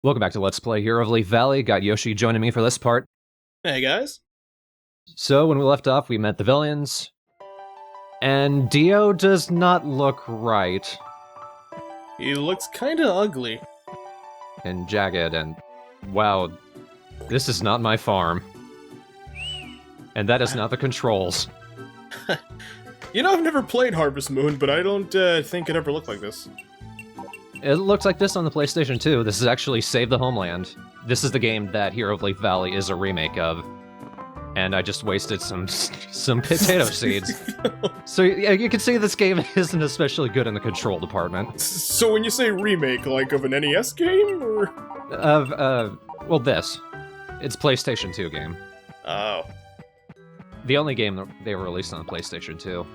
Welcome back to Let's Play Hero of Leaf Valley. Got Yoshi joining me for this part. Hey guys. So when we left off, we met the villains. And Dio does not look right. He looks kinda ugly. And jagged and... wow, this is not my farm. And that is not the controls. You know, I've never played Harvest Moon, but I don't think it ever looked like this. It looks like this on the PlayStation 2. This is actually Save the Homeland. This is the game that Hero of Leaf Valley is a remake of. And I just wasted some potato seeds. So yeah, you can see this game isn't especially good in the control department. So when you say remake, like of an NES game, or? Well this. It's PlayStation 2 game. Oh. The only game that they released on PlayStation 2.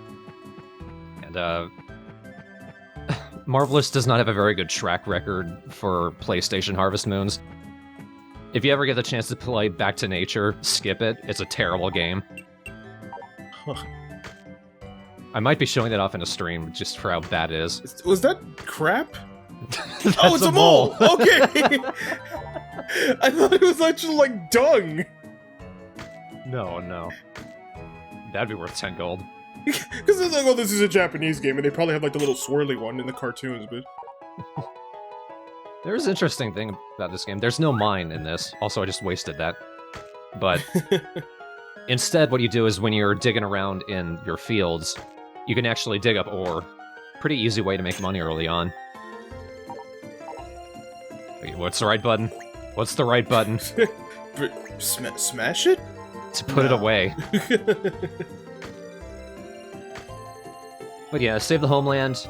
And, Marvelous does not have a very good track record for PlayStation Harvest Moons. If you ever get the chance to play Back to Nature, skip it. It's a terrible game. Huh. I might be showing that off in a stream just for how bad it is. Was that crap? Oh, it's a mole! Okay! I thought it was actually like dung! No. That'd be worth 10 gold. Because it's like, oh, this is a Japanese game, and they probably have like the little swirly one in the cartoons, but... There's an interesting thing about this game. There's no mine in this. Also, I just wasted that. But instead, what you do is when you're digging around in your fields, you can actually dig up ore. Pretty easy way to make money early on. Wait, what's the right button? What's the right button? Smash it? To put it away. But yeah, Save the Homeland.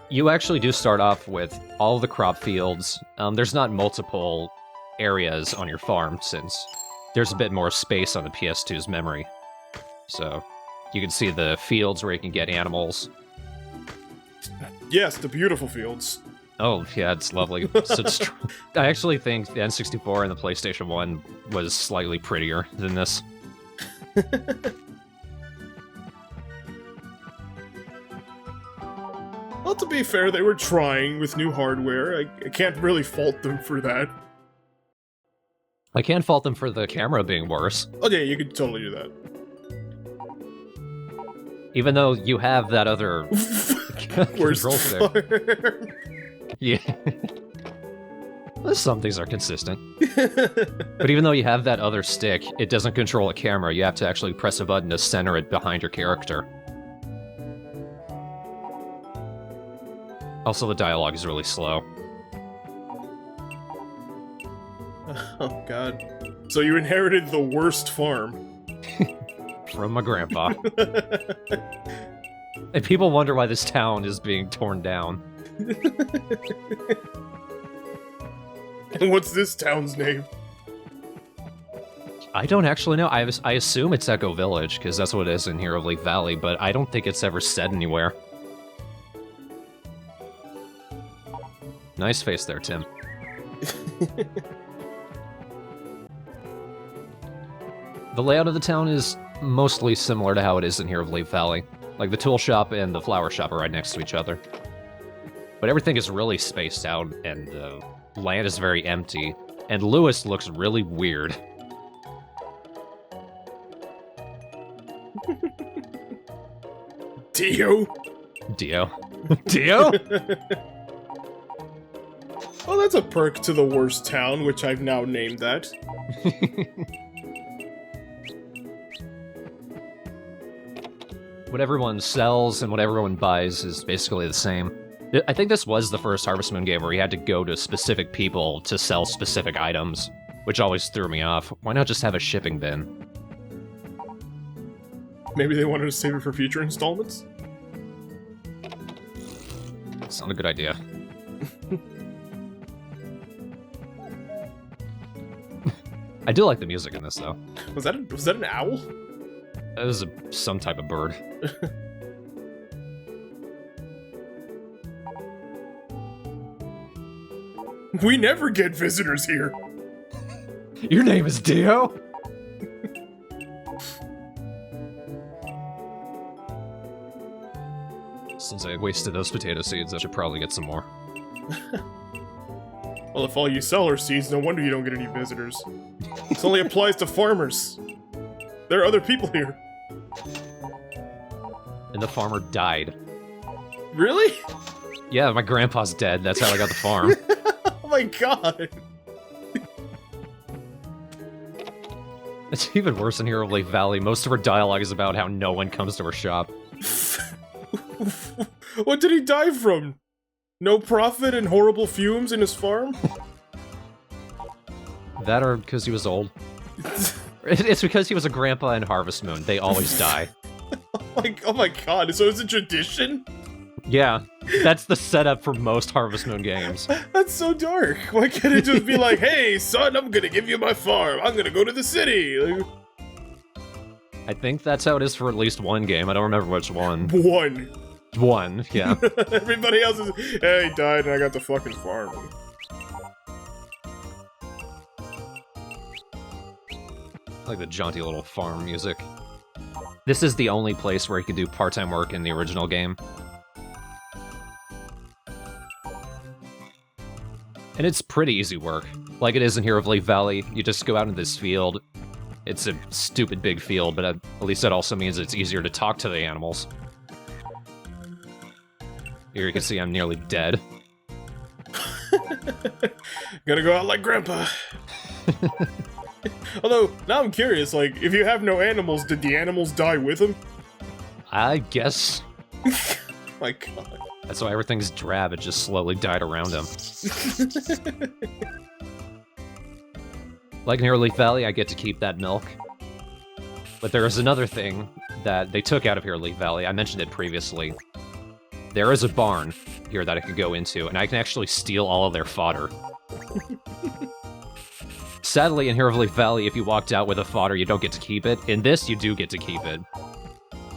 You actually do start off with all the crop fields. There's not multiple areas on your farm, since there's a bit more space on the PS2's memory. So, you can see the fields where you can get animals. Yes, the beautiful fields. Oh, yeah, it's lovely. I actually think the N64 and the PlayStation 1 was slightly prettier than this. Well, to be fair, they were trying with new hardware. I can't really fault them for that. I can't fault them for the camera being worse. Oh yeah, you could totally do that. Even though you have that other Worst control stick. farm. Yeah. Some things are consistent. But even though you have that other stick, it doesn't control a camera. You have to actually press a button to center it behind your character. Also, the dialogue is really slow. Oh god. So you inherited the worst farm. From my grandpa. And people wonder why this town is being torn down. And what's this town's name? I don't actually know. I assume it's Echo Village, because that's what it is in Hero of Leaf Valley, but I don't think it's ever said anywhere. Nice face there, Tim. The layout of the town is mostly similar to how it is in Hero of Leaf Valley. Like, the tool shop and the flower shop are right next to each other. But everything is really spaced out, and the land is very empty. And Lewis looks really weird. Dio? Dio? Dio? Oh, that's a perk to the worst town, which I've now named that. What everyone sells and what everyone buys is basically the same. I think this was the first Harvest Moon game where you had to go to specific people to sell specific items, which always threw me off. Why not just have a shipping bin? Maybe they wanted to save it for future installments? It's not a good idea. I do like the music in this, though. Was that an owl? That was some type of bird. We never get visitors here. Your name is Dio? Since I wasted those potato seeds, I should probably get some more. Well, if all you sell are seeds, no wonder you don't get any visitors. This only applies to farmers. There are other people here. And the farmer died. Really? Yeah, my grandpa's dead. That's how I got the farm. Oh my god. It's even worse in Hero of Lake Valley. Most of her dialogue is about how no one comes to her shop. What did he die from? No profit and horrible fumes in his farm? That or because he was old. It's because he was a grandpa in Harvest Moon. They always die. Oh my god, so it's a tradition? Yeah, that's the setup for most Harvest Moon games. That's so dark. Why can't it just be like, hey, son, I'm gonna give you my farm. I'm gonna go to the city. Like, I think that's how it is for at least one game. I don't remember which one. One, yeah. Everybody else is, hey, he died and I got the fucking farm. I like the jaunty little farm music. This is the only place where you can do part-time work in the original game. And it's pretty easy work. Like it is in Hero of Lake Valley, you just go out in this field. It's a stupid big field, but at least that also means it's easier to talk to the animals. Here you can see I'm nearly dead. Gonna go out like Grandpa. Although, now I'm curious, like, if you have no animals, did the animals die with him? I guess. My god. That's why everything's drab, it just slowly died around him. Like in Hero Lake Valley, I get to keep that milk. But there is another thing that they took out of Hero Lake Valley. I mentioned it previously. There is a barn here that I can go into, and I can actually steal all of their fodder. Sadly, in Hero of Lake Valley, if you walked out with a fodder, you don't get to keep it. In this, you do get to keep it.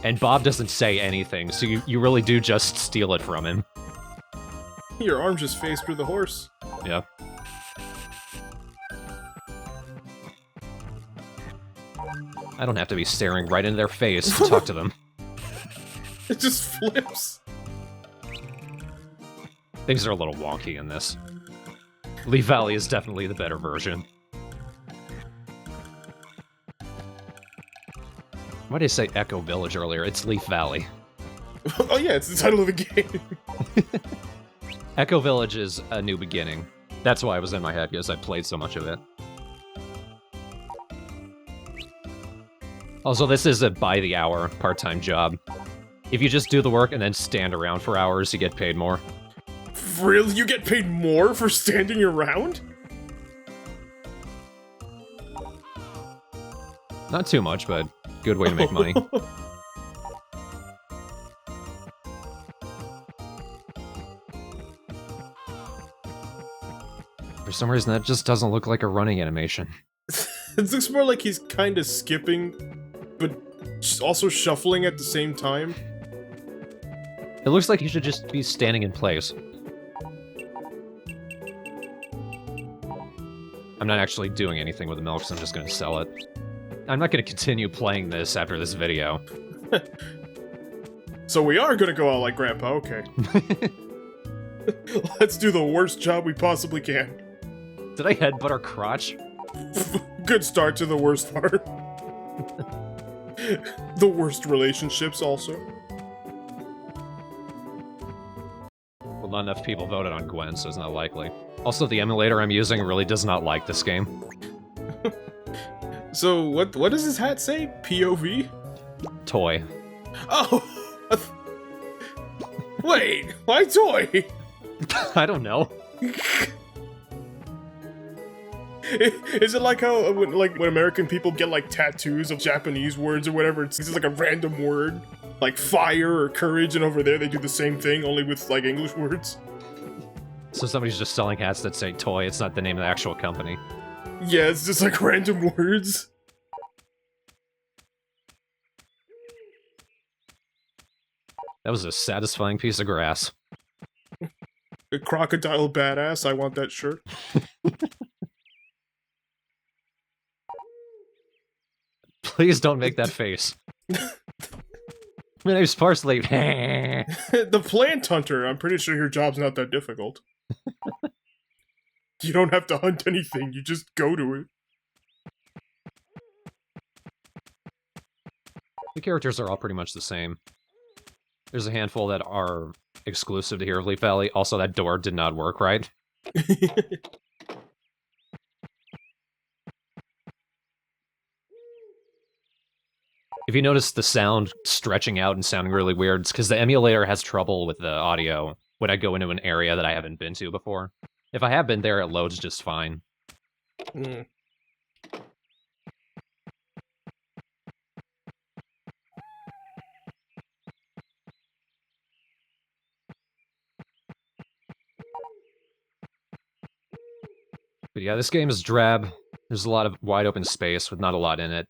And Bob doesn't say anything, so you really do just steal it from him. Your arm just phased through the horse. Yeah. I don't have to be staring right into their face to talk to them. It just flips. Things are a little wonky in this. Leaf Valley is definitely the better version. Why did I say Echo Village earlier? It's Leaf Valley. Oh yeah, it's the title of the game. Echo Village is a new beginning. That's why it was in my head, because I played so much of it. Also, this is a by-the-hour part-time job. If you just do the work and then stand around for hours, you get paid more. Really? You get paid more for standing around? Not too much, but good way to make money. For some reason, that just doesn't look like a running animation. It looks more like he's kind of skipping, but also shuffling at the same time. It looks like he should just be standing in place. I'm not actually doing anything with the milk, so I'm just going to sell it. I'm not going to continue playing this after this video. So we are going to go out like Grandpa, okay. Let's do the worst job we possibly can. Did I headbutt her crotch? Good start to the worst part. The worst relationships, also. Well, not enough people voted on Gwen, so it's not likely. Also, the emulator I'm using really does not like this game. So, what does his hat say? POV? Toy. Oh! Wait, why toy? I don't know. Is it like how, when American people get, like, tattoos of Japanese words or whatever, it's just like a random word? Like fire or courage, and over there they do the same thing, only with, like, English words? So somebody's just selling hats that say toy, it's not the name of the actual company. Yeah, it's just, like, random words. That was a satisfying piece of grass. A crocodile badass, I want that shirt. Please don't make that face. My name's Parsley. The plant hunter, I'm pretty sure your job's not that difficult. You don't have to hunt anything, you just go to it. The characters are all pretty much the same. There's a handful that are exclusive to Hero of Leaf Valley. Also, that door did not work right. If you notice the sound stretching out and sounding really weird, it's because the emulator has trouble with the audio when I go into an area that I haven't been to before. If I have been there, it loads just fine. Mm. But yeah, this game is drab. There's a lot of wide open space with not a lot in it.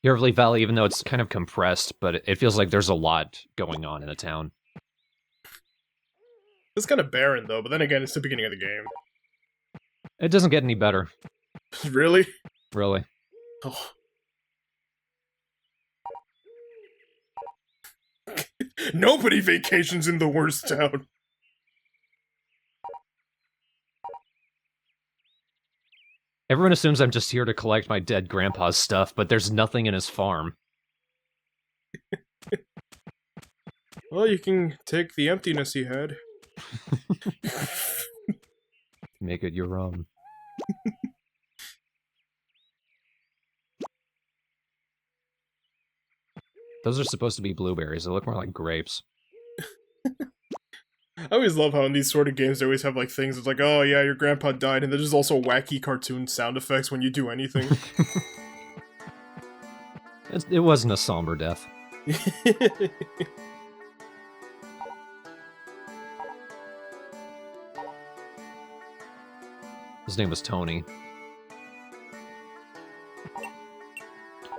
Hero of Leaf Valley, even though it's kind of compressed, but it feels like there's a lot going on in the town. It's kind of barren, though, but then again, it's the beginning of the game. It doesn't get any better. Really? Really. Oh. Nobody vacations in the worst town. Everyone assumes I'm just here to collect my dead grandpa's stuff, but there's nothing in his farm. Well, you can take the emptiness he had. Make it your own. Those are supposed to be blueberries. They look more like grapes. I always love how in these sort of games they always have like things. It's like, oh yeah, your grandpa died, and there's also wacky cartoon sound effects when you do anything. It wasn't a somber death. His name was Tony.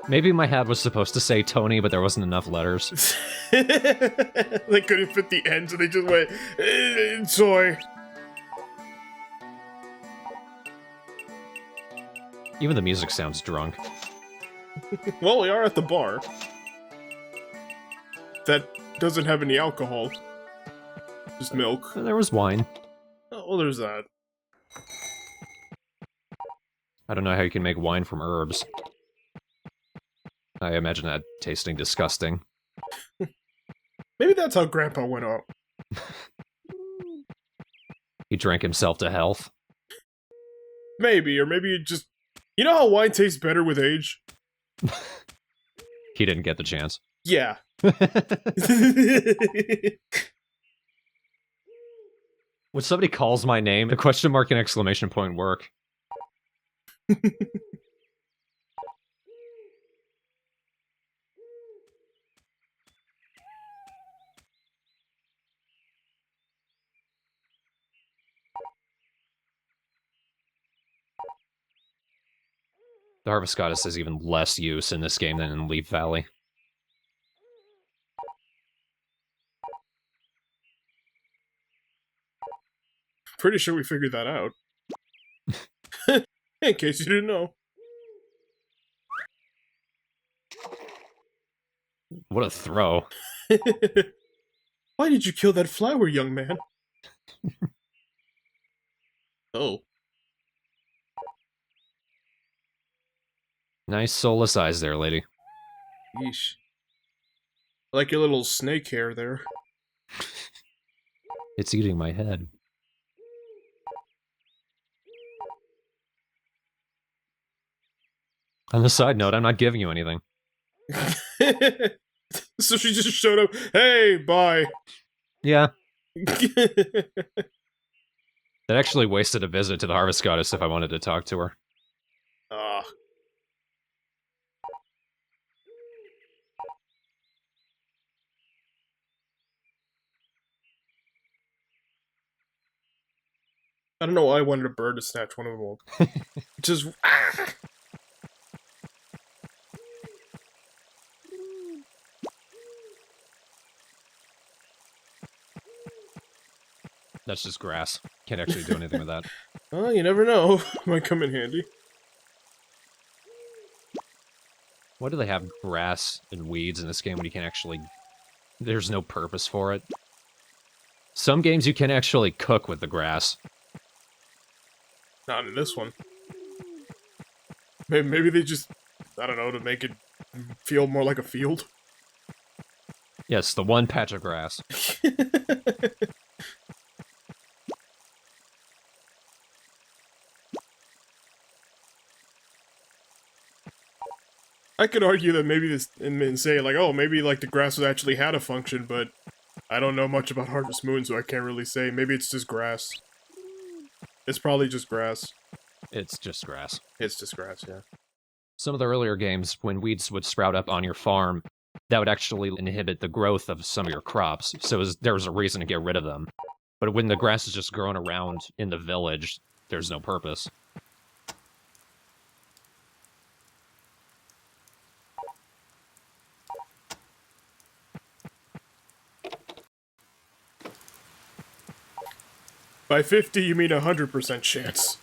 Maybe my hat was supposed to say Tony, but there wasn't enough letters. They couldn't fit the end, so they just went, soy. Even the music sounds drunk. Well, we are at the bar. That doesn't have any alcohol. Just milk. There was wine. Oh, well, there's that. I don't know how you can make wine from herbs. I imagine that tasting disgusting. Maybe that's how Grandpa went up. He drank himself to health. Maybe, or maybe it just... You know how wine tastes better with age? He didn't get the chance. Yeah. When somebody calls my name, a question mark and exclamation point work. The Harvest Goddess has even less use in this game than in Leaf Valley. Pretty sure we figured that out. In case you didn't know. What a throw. Why did you kill that flower, young man? Oh. Nice soulless eyes there, lady. Yeesh. I like your little snake hair there. It's eating my head. On the side note, I'm not giving you anything. So she just showed up. Hey, bye. Yeah. That actually wasted a visit to the Harvest Goddess if I wanted to talk to her. Ah. I don't know why I wanted a bird to snatch one of them up. Just... Ah! That's just grass. Can't actually do anything with that. Well, you never know. Might come in handy. Why do they have grass and weeds in this game when you can't actually... There's no purpose for it. Some games you can actually cook with the grass. Not in this one. Maybe they just, I don't know, to make it feel more like a field. Yes, the one patch of grass. I could argue that maybe this, and say like, oh, maybe like the grass actually had a function, but I don't know much about Harvest Moon, so I can't really say. Maybe it's just grass. It's probably just grass. It's just grass. It's just grass, yeah. Some of the earlier games, when weeds would sprout up on your farm, that would actually inhibit the growth of some of your crops, so there was a reason to get rid of them. But when the grass is just growing around in the village, there's no purpose. By 50, you mean 100% chance.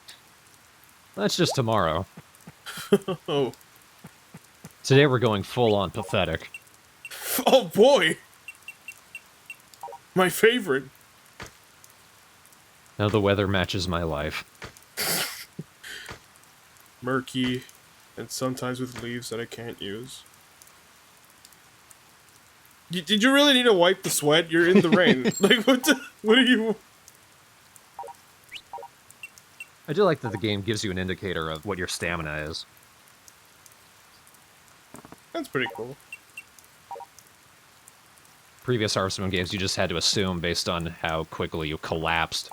That's just tomorrow. Oh. Today we're going full-on pathetic. Oh boy! My favorite. Now the weather matches my life. Murky, and sometimes with leaves that I can't use. Did you really need to wipe the sweat? You're in the rain. Like, what are you... I do like that the game gives you an indicator of what your stamina is. That's pretty cool. Previous Harvest Moon games, you just had to assume based on how quickly you collapsed.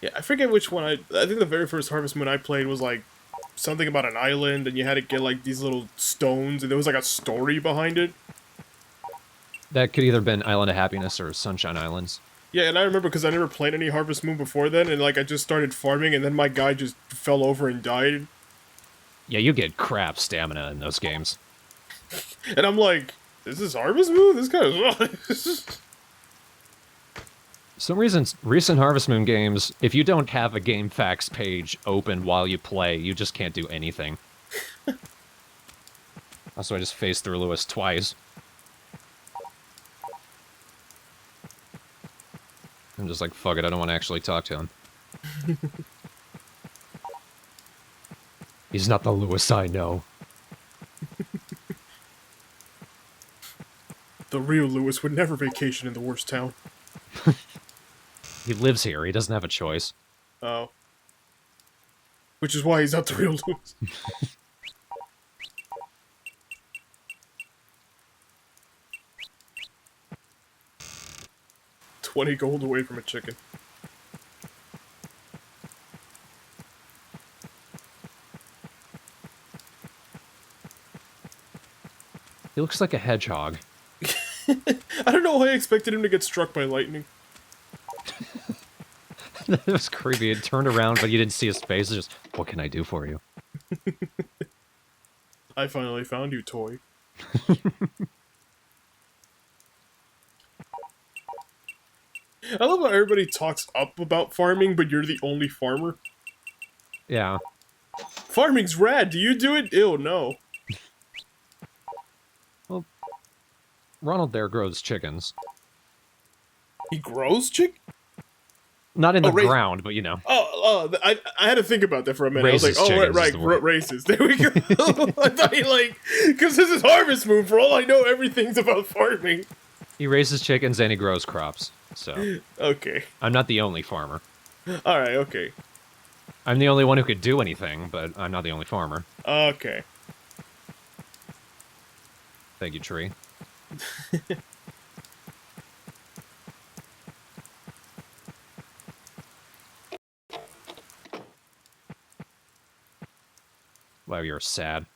Yeah, I forget which one I think the very first Harvest Moon I played was like something about an island, and you had to get like these little stones, and there was like a story behind it. That could either have been Island of Happiness or Sunshine Islands. Yeah, and I remember because I never played any Harvest Moon before then, and like I just started farming, and then my guy just fell over and died. Yeah, you get crap stamina in those games. And I'm like, is this Harvest Moon? This guy is... Some reasons, recent Harvest Moon games, if you don't have a game facts page open while you play, you just can't do anything. Also, I just phased through Lewis twice. I'm just like, fuck it, I don't want to actually talk to him. He's not the Lewis I know. The real Lewis would never vacation in the worst town. He lives here, he doesn't have a choice. Oh. Which is why he's not the real Lewis. 20 gold away from a chicken. He looks like a hedgehog. I don't know why I expected him to get struck by lightning. That was creepy. It turned around, but you didn't see his face. It's just, what can I do for you? I finally found you, toy. I love how everybody talks up about farming, but you're the only farmer. Yeah. Farming's rad. Do you do it? Ew, no. Well, Ronald there grows chickens. He grows chick? Not in the ground, but you know. I had to think about that for a minute. Raises I was like, oh, right, chickens races. There we go. I thought he like, because this is Harvest Moon. For all I know, everything's about farming. He raises chickens and he grows crops. So. Okay. I'm not the only farmer. Alright, okay. I'm the only one who could do anything, but I'm not the only farmer. Okay. Thank you, tree. Wow, you're sad.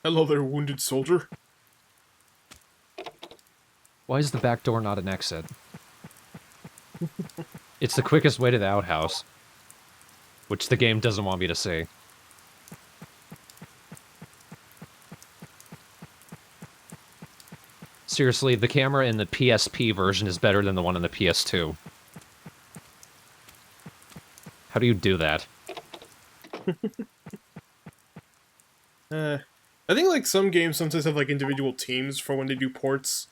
Hello there, wounded soldier. Why is the back door not an exit? It's the quickest way to the outhouse. Which the game doesn't want me to see. Seriously, the camera in the PSP version is better than the one in the PS2. How do you do that? I think like some games sometimes have like individual teams for when they do ports.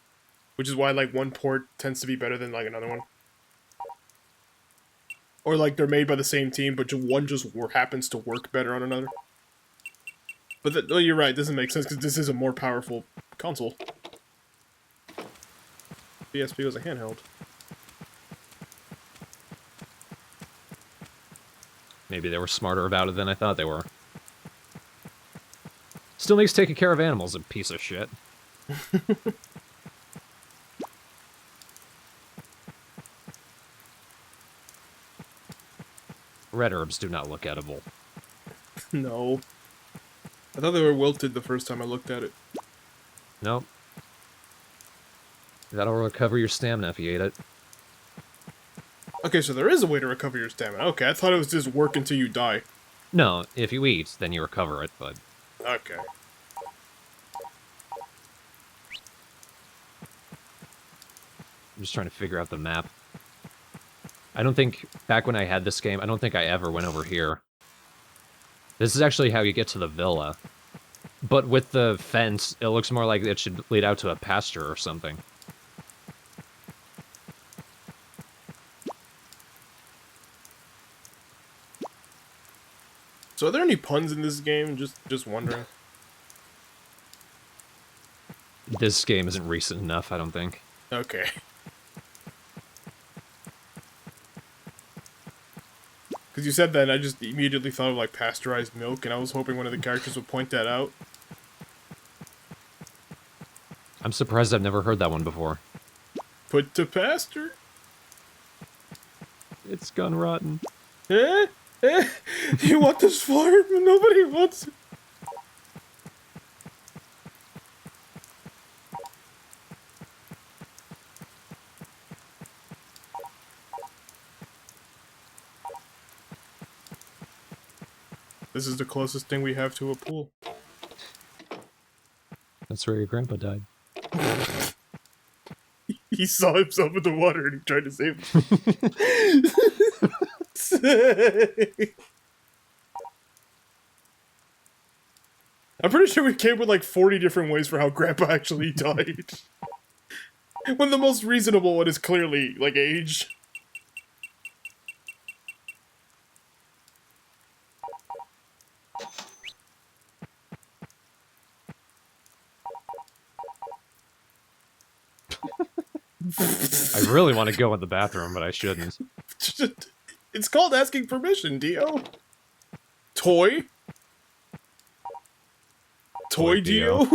which is why like one port tends to be better than like another one. Or like they're made by the same team, but one just happens to work better on another. But you're right, it doesn't make sense because this is a more powerful console. PSP was a handheld. Maybe they were smarter about it than I thought they were. Still makes taking care of animals a piece of shit. Red herbs do not look edible. No. I thought they were wilted the first time I looked at it. Nope. That'll recover your stamina if you ate it. Okay, so there is a way to recover your stamina. Okay, I thought it was just work until you die. No, if you eat, then you recover it, but... Okay. I'm just trying to figure out the map. I don't think, back when I had this game, I don't think I ever went over here. This is actually how you get to the villa. But with the fence, it looks more like it should lead out to a pasture or something. So are there any puns in this game? Just wondering. This game isn't recent enough, I don't think. Okay. Because you said that, and I just immediately thought of, like, pasteurized milk, and I was hoping one of the characters would point that out. I'm surprised I've never heard that one before. Put to pasture? It's gone rotten. Eh? Eh? You want this farm? Nobody wants it. This is the closest thing we have to a pool. That's where your grandpa died. He saw himself in the water and he tried to save him. I'm pretty sure we came up with like 40 different ways for how Grandpa actually died. When the most reasonable one is clearly, like, age. I really want to go in the bathroom, but I shouldn't. It's called asking permission, Dio. Toy? Toy Dio?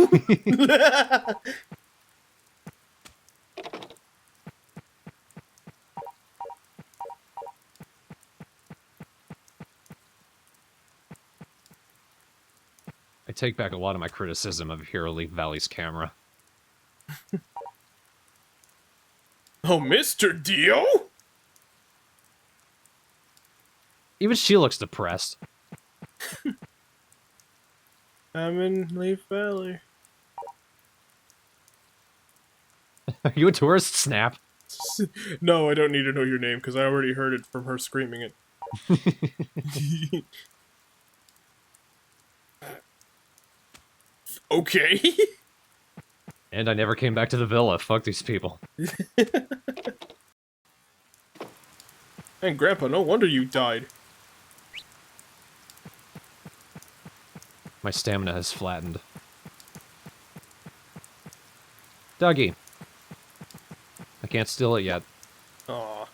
I take back a lot of my criticism of Hero League Valley's camera. Oh, Mr. Dio? Even she looks depressed. I'm in Leaf Valley. Are you a tourist, Snap? No, I don't need to know your name, because I already heard it from her screaming it. Okay. And I never came back to the villa. Fuck these people. And Grandpa, no wonder you died. My stamina has flattened. Dougie. I can't steal it yet. Aw.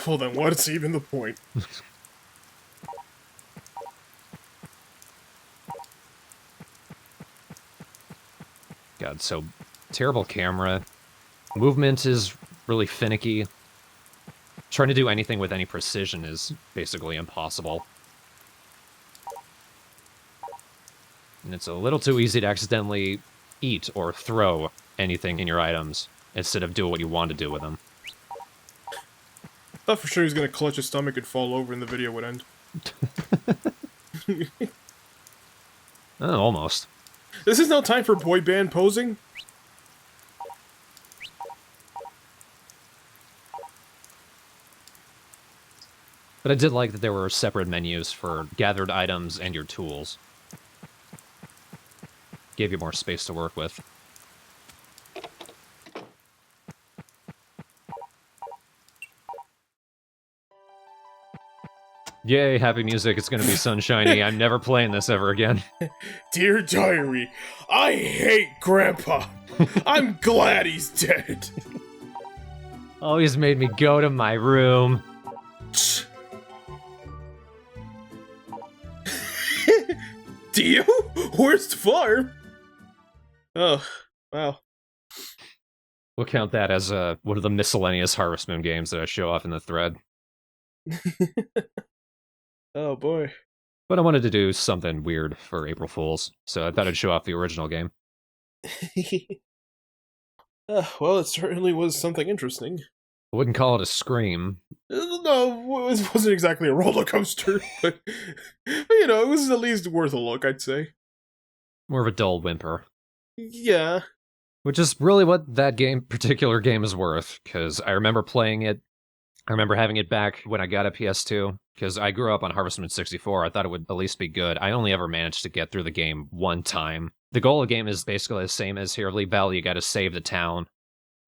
Well then, what's even the point? God, so terrible camera. Movement is really finicky. Trying to do anything with any precision is basically impossible. And it's a little too easy to accidentally eat or throw anything in your items instead of do what you want to do with them. I thought for sure he was gonna clutch his stomach and fall over and the video would end. Oh, almost. This is no time for boy band posing. But I did like that there were separate menus for gathered items and your tools. Gave you more space to work with. Yay, happy music, it's gonna be sunshiny. I'm never playing this ever again. Dear Diary, I hate Grandpa. I'm glad he's dead. Always made me go to my room. Dio? Where's the farm? Oh, wow. We'll count that as one of the miscellaneous Harvest Moon games that I show off in the thread. Oh boy. But I wanted to do something weird for April Fools, so I thought I'd show off the original game. Well, it certainly was something interesting. I wouldn't call it a scream. No, it wasn't exactly a roller coaster, but you know, it was at least worth a look, I'd say. More of a dull whimper. Yeah. Which is really what that particular game is worth, because I remember playing it. I remember having it back when I got a PS2, because I grew up on Harvest Moon 64. I thought it would at least be good. I only ever managed to get through the game one time. The goal of the game is basically the same as here, Lee Valley. You gotta save the town.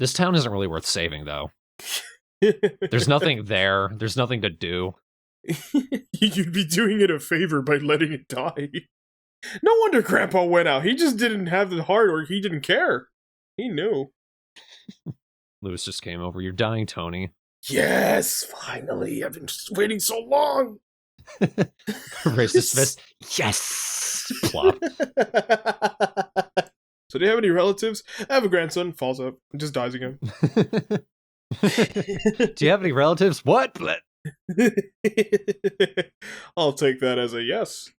This town isn't really worth saving, though. There's nothing there. There's nothing to do. You'd be doing it a favor by letting it die. No wonder Grandpa went out. He just didn't have the heart, or he didn't care. He knew. Lewis just came over. You're dying, Tony. Yes, finally. I've been just waiting so long. Raised his fist. Yes! Plop. So do you have any relatives? I have a grandson, falls up, and just dies again. Do you have any relatives? What? I'll take that as a yes.